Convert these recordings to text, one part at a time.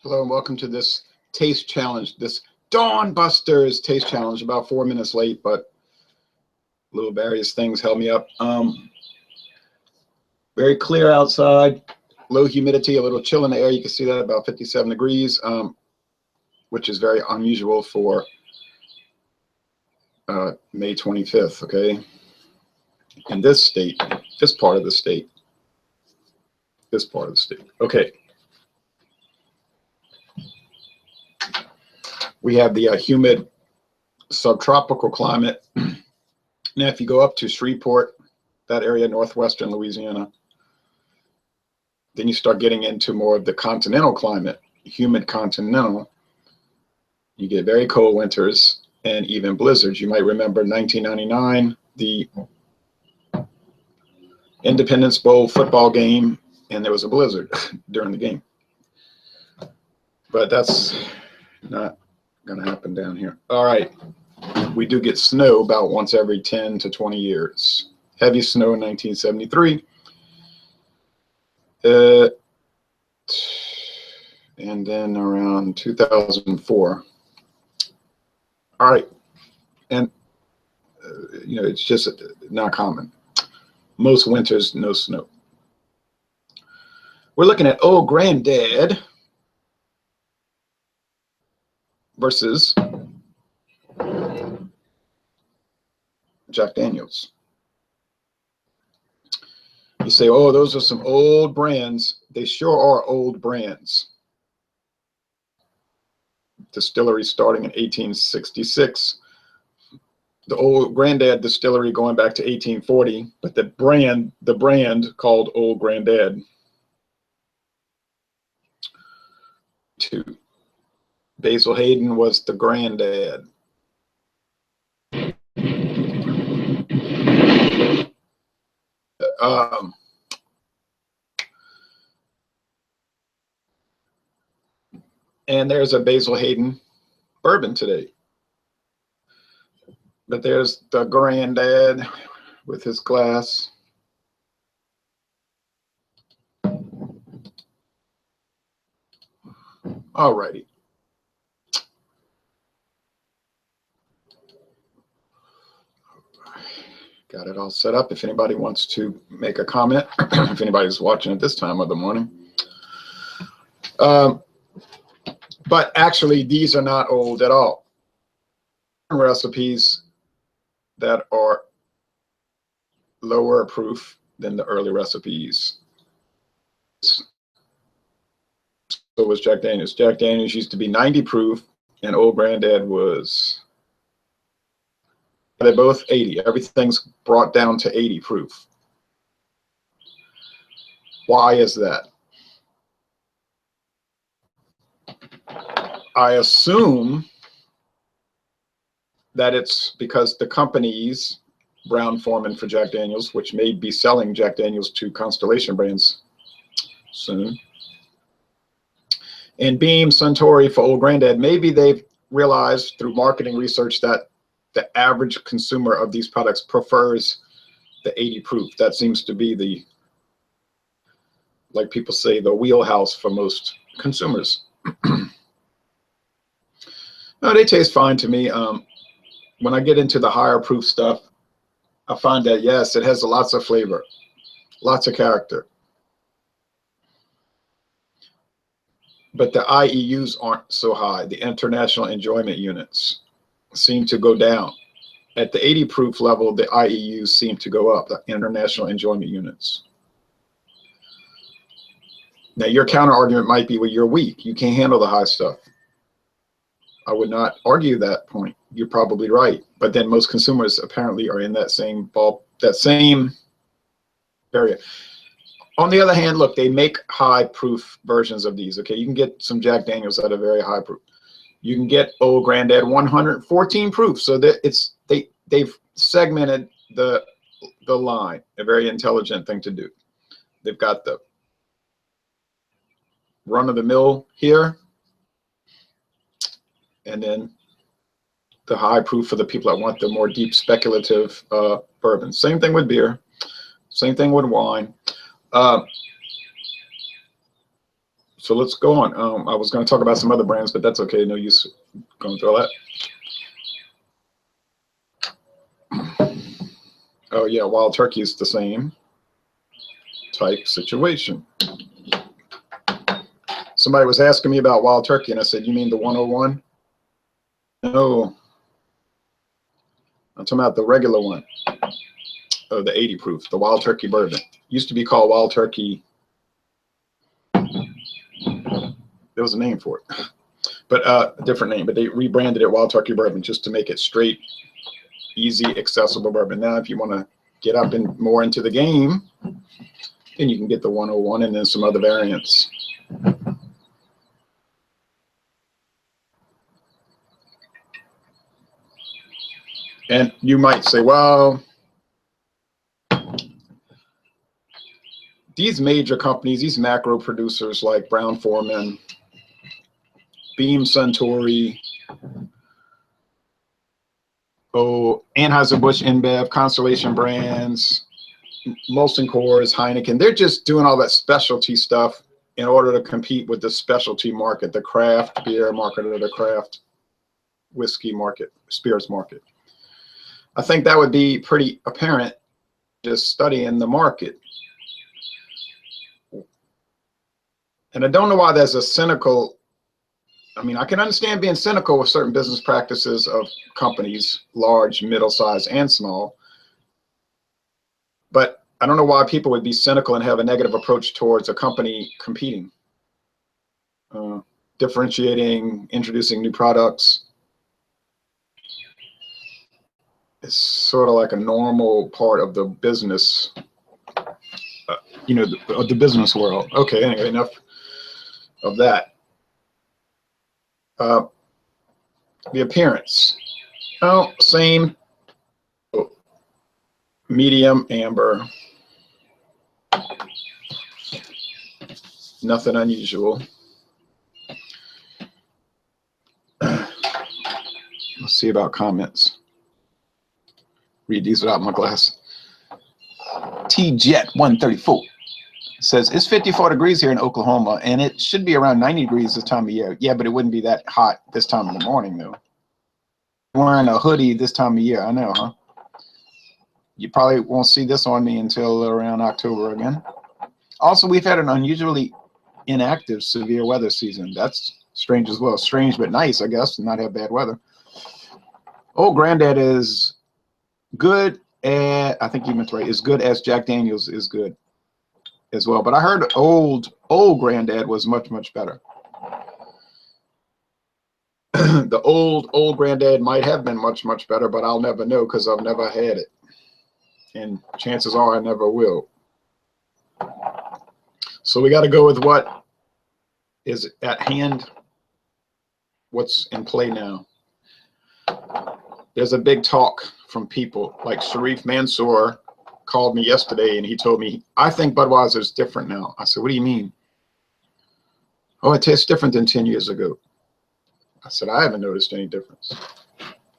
Hello and welcome to this taste challenge, this Dawn Busters taste challenge. About 4 minutes late, but little various things held me up. Very clear outside, low humidity, a little chill in the air. You can see that about 57 degrees, which is very unusual for May 25th, okay? In this state, this part of the state. Okay. We have the humid subtropical climate. Now, if you go up to Shreveport, that area, northwestern Louisiana, then you start getting into more of the continental climate, humid continental. You get very cold winters and even blizzards. You might remember 1999, the Independence Bowl football game, and there was a blizzard during the game. But that's not going to happen down here. All right. We do get snow about once every 10 to 20 years. Heavy snow in 1973. And then around 2004. All right. And, you know, it's just not common. Most winters, no snow. We're looking at Old Granddad versus Jack Daniels. You say, oh, those are some old brands. They sure are old brands. Distillery starting in 1866. The Old Granddad distillery going back to 1840, but the brand called Old Granddad. 2. Basil Hayden was the granddad. And there's a Basil Hayden bourbon today. But there's the granddad with his glass. All righty. Got it all set up. If anybody wants to make a comment, if anybody's watching at this time of the morning. But actually, these are not old at all. Recipes that are lower proof than the early recipes. So was Jack Daniels. Jack Daniels used to be 90 proof, and Old Granddad was, they're both 80. Everything's brought down to 80 proof. Why is that? I assume that it's because the companies, Brown-Forman for Jack Daniels, which may be selling Jack Daniels to Constellation Brands soon, and Beam, Suntory for Old Granddad, maybe they've realized through marketing research that the average consumer of these products prefers the 80 proof. That seems to be the, like people say, the wheelhouse for most consumers. No, they taste fine to me. When I get into the higher proof stuff, I find that, yes, it has lots of flavor, lots of character. But the IEUs aren't so high. The international enjoyment units seem to go down. At the 80 proof level, the IEUs seem to go up, the international enjoyment units. Now, your counter argument might be, well, you're weak. You can't handle the high stuff. I would not argue that point. You're probably right. But then most consumers apparently are in that same area. On the other hand, look, they make high proof versions of these. Okay, you can get some Jack Daniels that are very high proof. You can get Old Granddad 114 proof. So that they've segmented the line. A very intelligent thing to do. They've got the run of the mill here, and then the high proof for the people that want the more deep speculative bourbon. Same thing with beer. Same thing with wine. So let's go on. I was going to talk about some other brands, but that's okay. No use going through all that. Oh yeah, Wild Turkey is the same type situation. Somebody was asking me about Wild Turkey, and I said, you mean the 101? No, I'm talking about the regular one. Oh, the 80 proof, the Wild Turkey bourbon. Used to be called Wild Turkey. There was a name for it, but a different name. But they rebranded it Wild Turkey bourbon just to make it straight, easy, accessible bourbon. Now, if you want to get up and more into the game, then you can get the 101 and then some other variants. And you might say, well, these major companies, these macro producers like Brown-Forman, Beam Suntory, Anheuser-Busch InBev, Constellation Brands, Molson Coors, Heineken, they're just doing all that specialty stuff in order to compete with the specialty market, the craft beer market or the craft whiskey market, spirits market. I think that would be pretty apparent just studying the market. And I don't know why there's a cynical, I mean, I can understand being cynical with certain business practices of companies, large, middle-sized, and small. But I don't know why people would be cynical and have a negative approach towards a company competing, differentiating, introducing new products. It's sort of like a normal part of the business, of the business world. Okay, anyway, enough of that. The appearance, oh, same, medium amber, nothing unusual. Let's see about comments. Read these without my glass. T-Jet 134 says, it's 54 degrees here in Oklahoma, and it should be around 90 degrees this time of year. Yeah, but it wouldn't be that hot this time in the morning, though. Wearing a hoodie this time of year, I know, huh? You probably won't see this on me until around October again. Also, we've had an unusually inactive severe weather season. That's strange as well. Strange but nice, I guess, to not have bad weather. Old Granddad is good, and I think you meant right, is good as Jack Daniels is good as well. But I heard old Granddad was much, much better. The old Granddad might have been much, much better, but I'll never know because I've never had it. And chances are I never will. So we got to go with what is at hand, what's in play now. There's a big talk from people like Sharif Mansour called me yesterday and he told me, I think Budweiser is different now. I said, what do you mean? Oh, it tastes different than 10 years ago. I said, I haven't noticed any difference.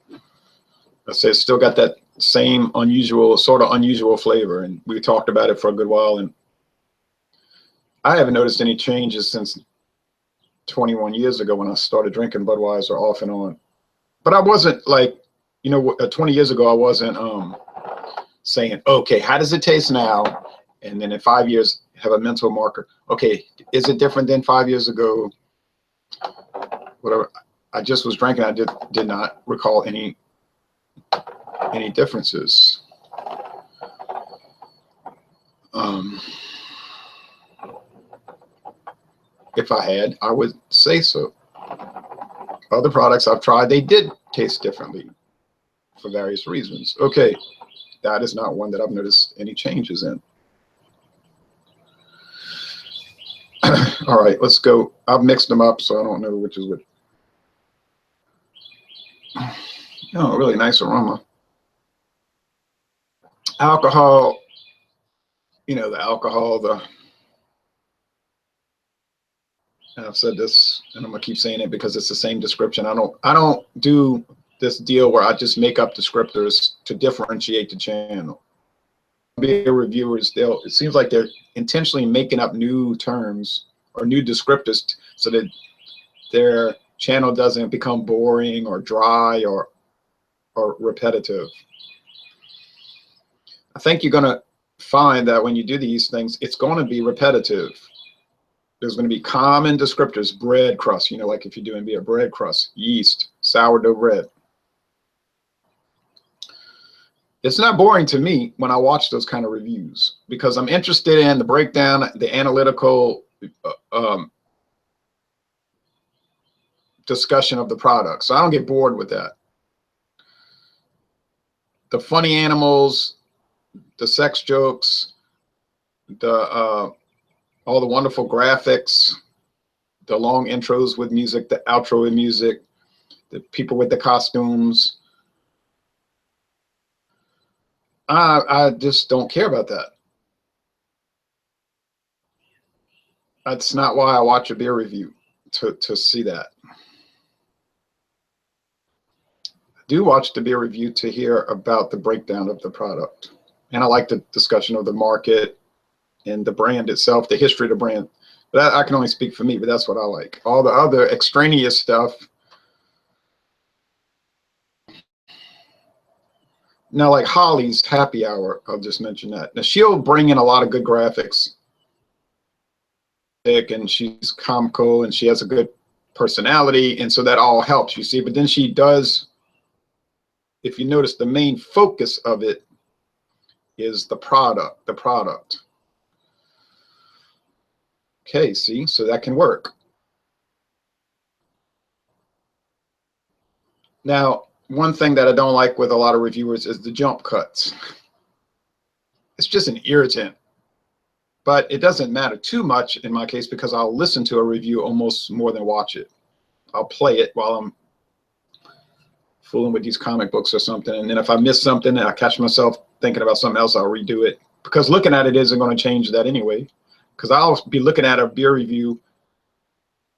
I said, it's still got that same sort of unusual flavor. And we talked about it for a good while. And I haven't noticed any changes since 21 years ago when I started drinking Budweiser off and on. But I wasn't like, 20 years ago, I wasn't saying, okay, how does it taste now? And then in 5 years, have a mental marker. Okay, is it different than 5 years ago? Whatever. I just was drinking. I did not recall any differences. If I had, I would say so. Other products I've tried, they did taste differently for various reasons. Okay, that is not one that I've noticed any changes in. All right, let's go. I've mixed them up, so I don't know which is which. Oh, really nice aroma. Alcohol, the alcohol, and I've said this, and I'm gonna keep saying it because it's the same description. I don't do this deal where I just make up descriptors to differentiate the channel. Beer reviewers, it seems like they're intentionally making up new terms or new descriptors so that their channel doesn't become boring or dry or repetitive. I think you're going to find that when you do these things, it's going to be repetitive. There's going to be common descriptors, bread crust, you know, like if you're doing beer, bread crust, yeast, sourdough bread. It's not boring to me when I watch those kind of reviews because I'm interested in the breakdown, the analytical discussion of the product. So I don't get bored with that. The funny animals, the sex jokes, the all the wonderful graphics, the long intros with music, the outro with music, the people with the costumes. I just don't care about that. That's not why I watch a beer review, to see that. I do watch the beer review to hear about the breakdown of the product. And I like the discussion of the market and the brand itself, the history of the brand. But I can only speak for me, but that's what I like. All the other extraneous stuff. Now, like Holly's Happy Hour, I'll just mention that. Now, she'll bring in a lot of good graphics. And she's comical and she has a good personality. And so that all helps, you see. But then she does, if you notice, the main focus of it is the product, Okay, see, so that can work. Now, one thing that I don't like with a lot of reviewers is the jump cuts. It's just an irritant. But it doesn't matter too much in my case because I'll listen to a review almost more than watch it. I'll play it while I'm fooling with these comic books or something. And then if I miss something and I catch myself thinking about something else, I'll redo it. Because looking at it isn't going to change that anyway. Because I'll be looking at a beer review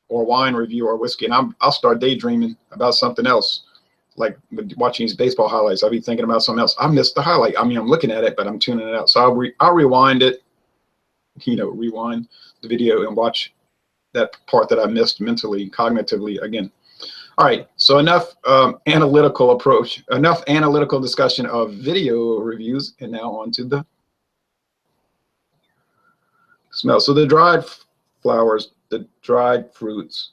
or wine review or whiskey, and I'll start daydreaming about something else. Like watching these baseball highlights, I'll be thinking about something else. I missed the highlight. I mean, I'm looking at it, but I'm tuning it out. So I'll rewind it, you know, rewind the video and watch that part that I missed mentally, cognitively again. All right, so enough analytical approach, enough analytical discussion of video reviews, and now on to the smell. So the dried flowers, the dried fruits,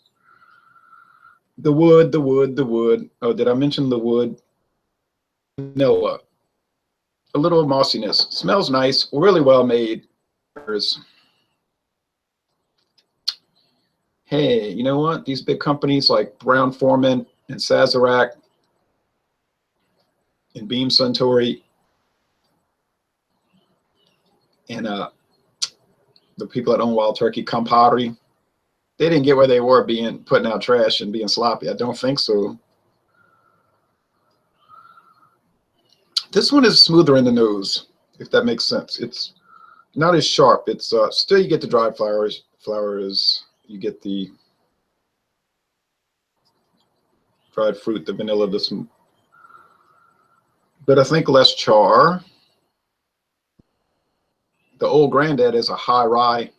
the wood. Oh, did I mention the wood? Vanilla, a little mossiness. Smells nice, really well made. Hey, you know what? These big companies like Brown-Forman and Sazerac and Beam Suntory and the people that own Wild Turkey, Campari, they didn't get where they were being putting out trash and being sloppy. I don't think so. This one is smoother in the nose, if that makes sense. It's not as sharp. It's still you get the dried flowers, you get the dried fruit, the vanilla, but I think less char. The Old Grandad is a high rye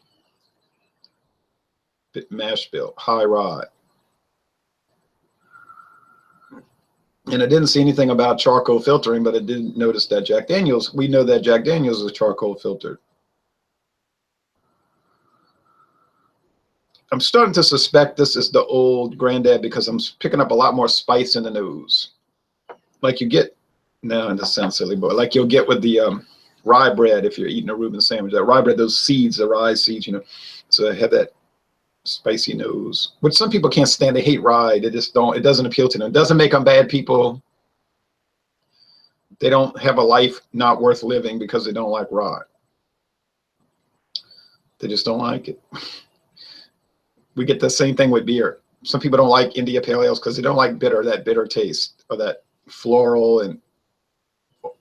mash bill, high rye. And I didn't see anything about charcoal filtering, but I did notice that Jack Daniels, we know that Jack Daniels is charcoal filtered. I'm starting to suspect this is the Old Grandad because I'm picking up a lot more spice in the nose. Like you get, no, that sounds silly, but like you'll get with the rye bread if you're eating a Reuben sandwich. That rye bread, those seeds, the rye seeds, you know, so I have that spicy nose, which some people can't stand. They hate rye. They just don't, it doesn't appeal to them. It doesn't make them bad people. They don't have a life not worth living because they don't like rye. They just don't like it. We get the same thing with beer. Some people don't like India Pale Ales because they don't like that bitter taste or that floral and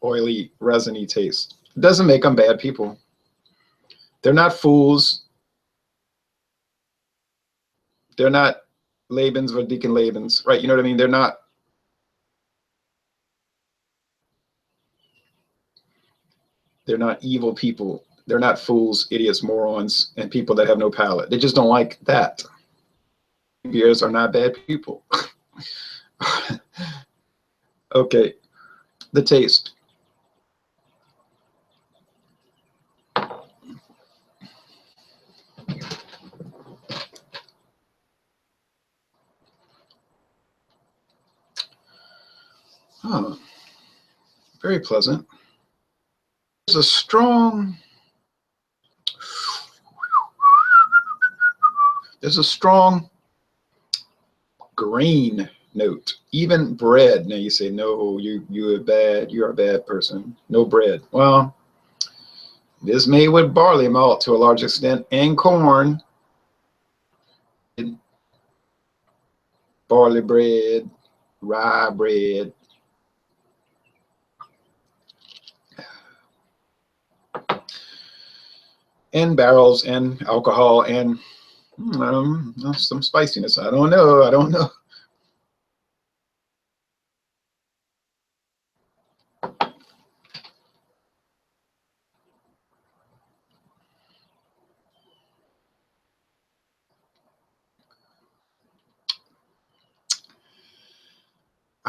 oily, resiny taste. It doesn't make them bad people. They're not fools. They're not Labans or Deacon Labans, right? You know what I mean? They're not. They're not evil people. They're not fools, idiots, morons, and people that have no palate. They just don't like that. Beers are not bad people. Okay, the taste. Oh, very pleasant. There's a strong grain note. Even bread. Now you say, no, you're a bad person. No bread. Well, it is made with barley malt to a large extent and corn. Barley bread, rye bread. And barrels and alcohol and some spiciness. I don't know.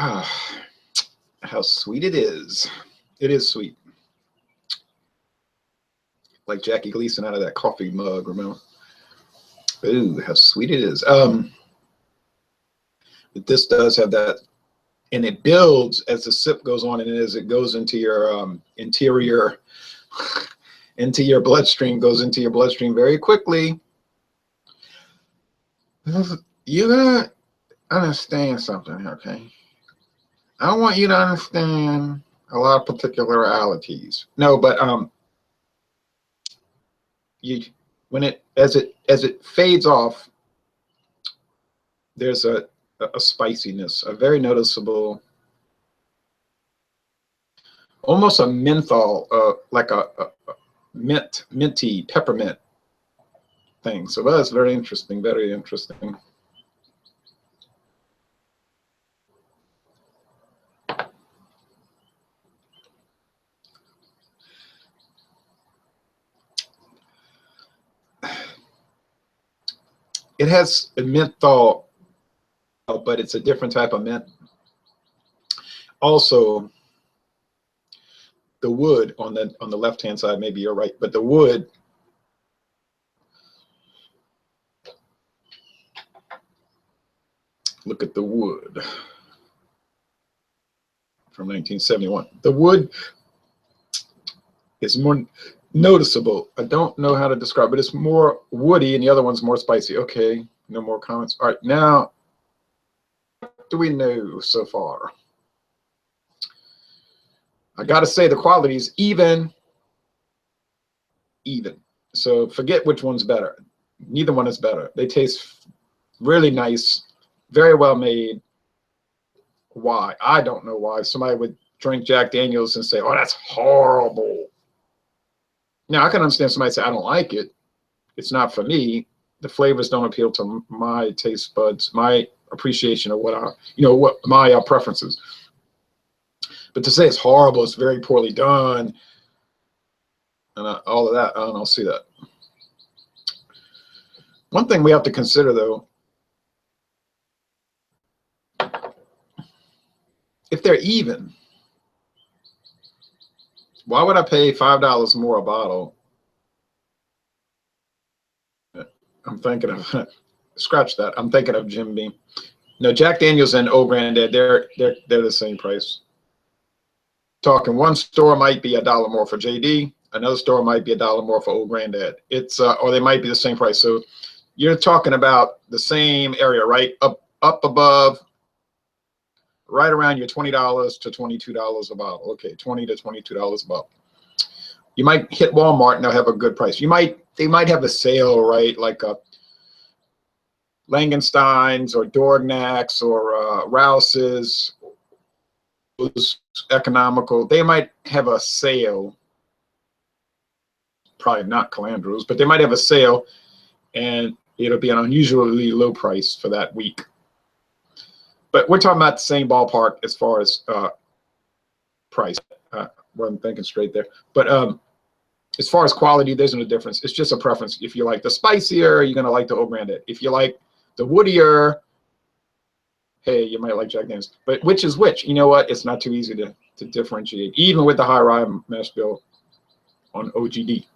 Ah, how sweet it is. It is sweet. Like Jackie Gleason out of that coffee mug, remember? Ooh, how sweet it is. But this does have that, and it builds as the sip goes on, and as it goes into your interior, into your bloodstream, goes into your bloodstream very quickly. You're gonna understand something, okay? I want you to understand a lot of particularities. No, but as it fades off, there's a spiciness, a very noticeable, almost a menthol, like a minty peppermint thing. So that's very interesting, very interesting. It has a menthol, but it's a different type of mint. Also, the wood on the left-hand side, maybe you're right, but the wood, look at the wood from 1971. The wood is more noticeable. I don't know how to describe it. It's more woody, and the other one's more spicy. Okay, no more comments. All right, now, what do we know so far? I got to say the quality is even. So forget which one's better. Neither one is better. They taste really nice, very well made. Why? I don't know why. Somebody would drink Jack Daniels and say, oh, that's horrible. Now, I can understand somebody say, I don't like it. It's not for me. The flavors don't appeal to my taste buds, my appreciation of what my preferences. But to say it's horrible, it's very poorly done, and all of that, I don't see that. One thing we have to consider, though, if they're even, why would I pay $5 more a bottle? I'm thinking of, scratch that. I'm thinking of Jim Beam. No, Jack Daniels and Old Grandad, they're the same price. Talking one store might be $1 more for JD, another store might be $1 more for Old Grandad. It's or they might be the same price. So you're talking about the same area, right? Up above, right around your $20 to $22 a bottle. Okay, $20 to $22 a bottle. You might hit Walmart and they'll have a good price. They might have a sale, right? Like a Langenstein's or Dorgnac's or Rouse's, those economical. They might have a sale. Probably not Calandro's, but they might have a sale, and it'll be an unusually low price for that week. But we're talking about the same ballpark as far as price. Well, I'm thinking straight there. But As far as quality, there's no difference. It's just a preference. If you like the spicier, you're gonna like the Old Granddad. If you like the woodier, hey, you might like Jack Daniels. But which is which? You know what? It's not too easy to differentiate, even with the high rye mash bill on OGD.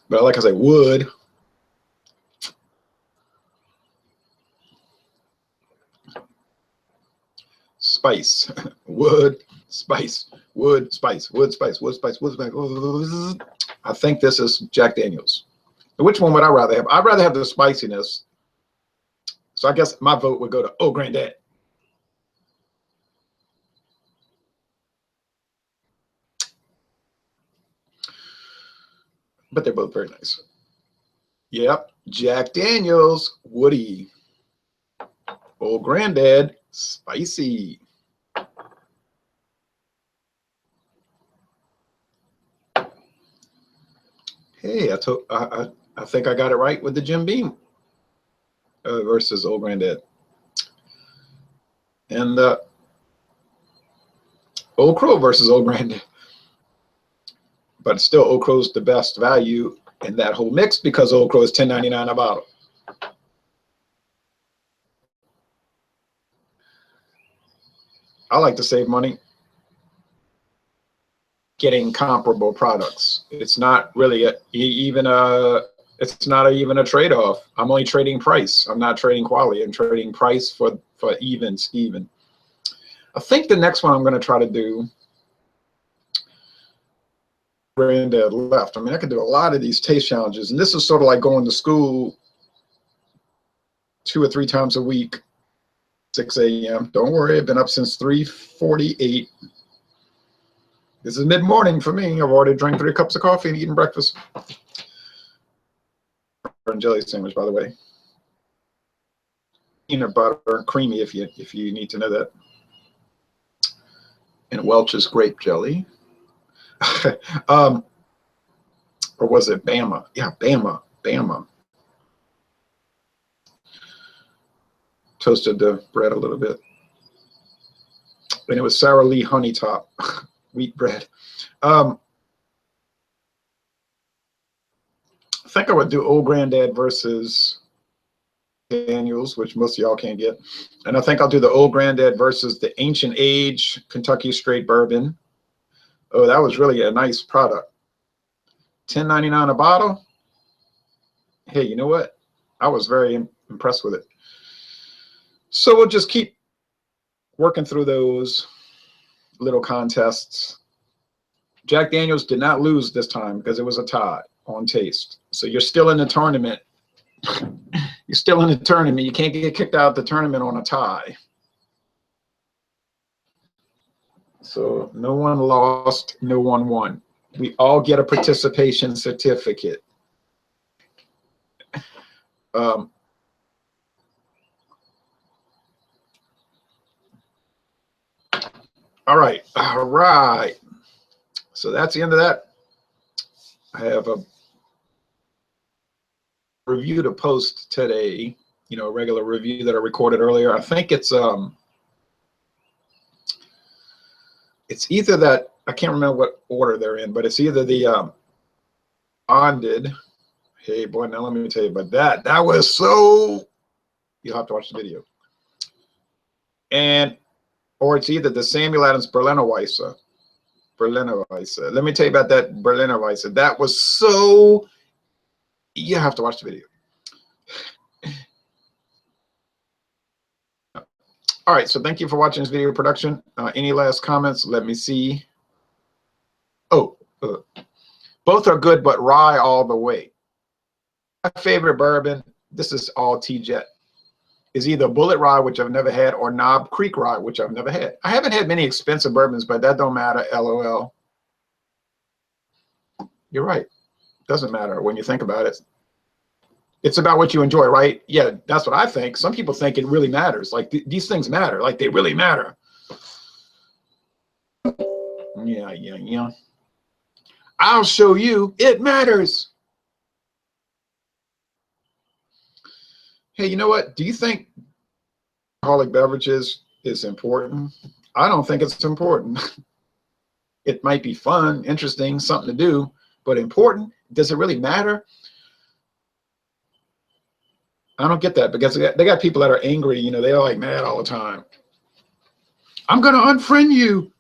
But like I say, wood. Spice, wood, spice, wood, spice, wood, spice, wood, spice, wood, spice. I think this is Jack Daniels. Which one would I rather have? I'd rather have the spiciness. So I guess my vote would go to Old Granddad. But they're both very nice. Yep, Jack Daniels, woody. Old Granddad, spicy. Hey, I think I got it right with the Jim Beam versus Old Granddad. And Old Crow versus Old Granddad. But still, Old Crow's the best value in that whole mix because Old Crow is $10.99 a bottle. I like to save money getting comparable products. It's not really even a trade-off. I'm only trading price. I'm not trading quality. I'm trading price for even. I think the next one I'm going to try to do, Granddad left. I mean, I could do a lot of these taste challenges, and this is sort of like going to school 2 or 3 times a week, 6 a.m. Don't worry, I've been up since 3:48. This is mid-morning for me. I've already drank 3 cups of coffee and eaten breakfast. And jelly sandwich, by the way. Peanut butter, creamy if you need to know that. And Welch's grape jelly. Or was it Bama? Yeah, Bama. Toasted the bread a little bit. And it was Sara Lee Honey Top wheat bread. I think I would do Old Granddad versus Daniels, which most of y'all can't get. And I think I'll do the Old Granddad versus the Ancient Age Kentucky Straight Bourbon. Oh, that was really a nice product. $10.99 a bottle. Hey, you know what? I was very impressed with it. So we'll just keep working through those little contests. Jack Daniels did not lose this time because it was a tie on taste. So you're still in the tournament. You're still in the tournament. You can't get kicked out of the tournament on a tie. So no one lost, no one won. We all get a participation certificate. All right. So that's the end of that. I have a review to post today, a regular review that I recorded earlier. I think it's either that, I can't remember what order they're in, but it's either the bonded. Hey boy, now let me tell you about that. That was so, you'll have to watch the video. Or it's either the Samuel Adams Berliner Weisse. Let me tell you about that Berliner Weisse. That was so, you have to watch the video. All right, so thank you for watching this video production. Any last comments? Let me see. Oh, both are good, but rye all the way. My favorite bourbon, this is all TeaJet, is either Bullet Rye, which I've never had, or Knob Creek Rye, which I've never had. I haven't had many expensive bourbons, but that don't matter, LOL. You're right. Doesn't matter when you think about it. It's about what you enjoy, right? Yeah, that's what I think. Some people think it really matters. Like these things matter, like they really matter. Yeah. I'll show you it matters. Hey, you know what? Do you think alcoholic beverages is important? I don't think it's important. It might be fun, interesting, something to do, but important? Does it really matter? I don't get that, because they got people that are angry, you know, they're like mad all the time. I'm going to unfriend you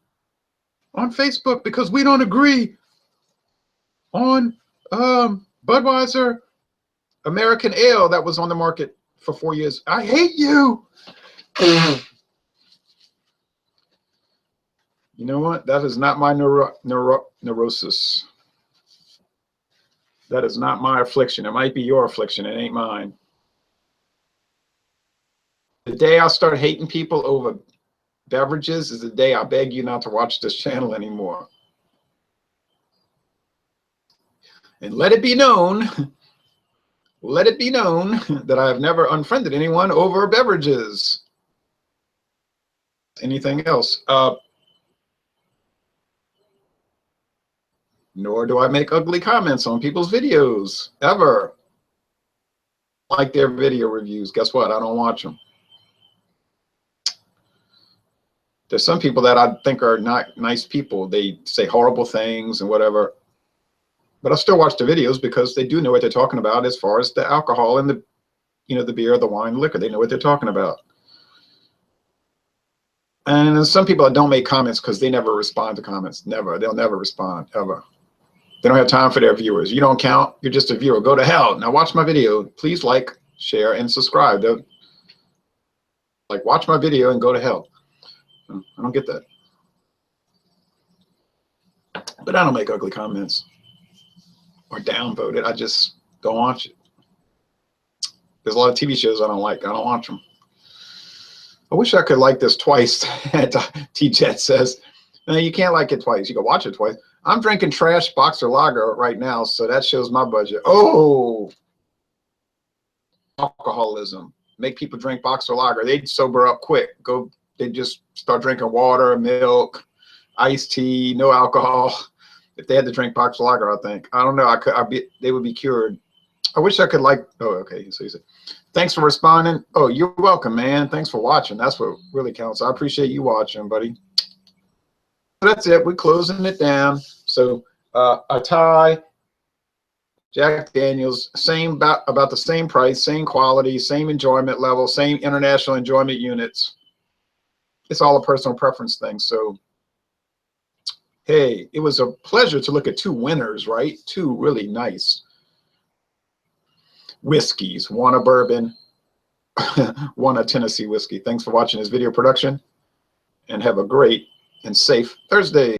on Facebook because we don't agree on Budweiser American Ale that was on the market for 4 years. I hate you. You know what? That is not my neurosis. That is not my affliction. It might be your affliction. It ain't mine. The day I start hating people over beverages is the day I beg you not to watch this channel anymore. And let it be known that I have never unfriended anyone over beverages. Anything else? Nor do I make ugly comments on people's videos, ever. Like their video reviews. Guess what? I don't watch them. There's some people that I think are not nice people. They say horrible things and whatever. But I still watch the videos because they do know what they're talking about as far as the alcohol and the, you know, the beer, the wine, liquor. They know what they're talking about. And there's some people that don't make comments because they never respond to comments. Never. They'll never respond, ever. They don't have time for their viewers. You don't count. You're just a viewer. Go to hell. Now watch my video. Please like, share, and subscribe. Like, watch my video and go to hell. I don't get that. But I don't make ugly comments or downvote it. I just don't watch it. There's a lot of TV shows I don't like. I don't watch them. I wish I could like this twice. T-Jet says, no, you can't like it twice. You can watch it twice. I'm drinking trash Boxer Lager right now, so that shows my budget. Oh, alcoholism. Make people drink Boxer Lager. They'd sober up quick. They just start drinking water, milk, iced tea, no alcohol. If they had to drink Boxer Lager, I think. I don't know. They would be cured. I wish I could like. Oh, okay. So you said, thanks for responding. Oh, you're welcome, man. Thanks for watching. That's what really counts. I appreciate you watching, buddy. That's it. We're closing it down. So a tie, Jack Daniels, about the same price, same quality, same enjoyment level, same international enjoyment units. It's all a personal preference thing. So, hey, it was a pleasure to look at two winners, right? Two really nice whiskeys. One a bourbon, one a Tennessee whiskey. Thanks for watching this video production, and have a great and safe Thursday.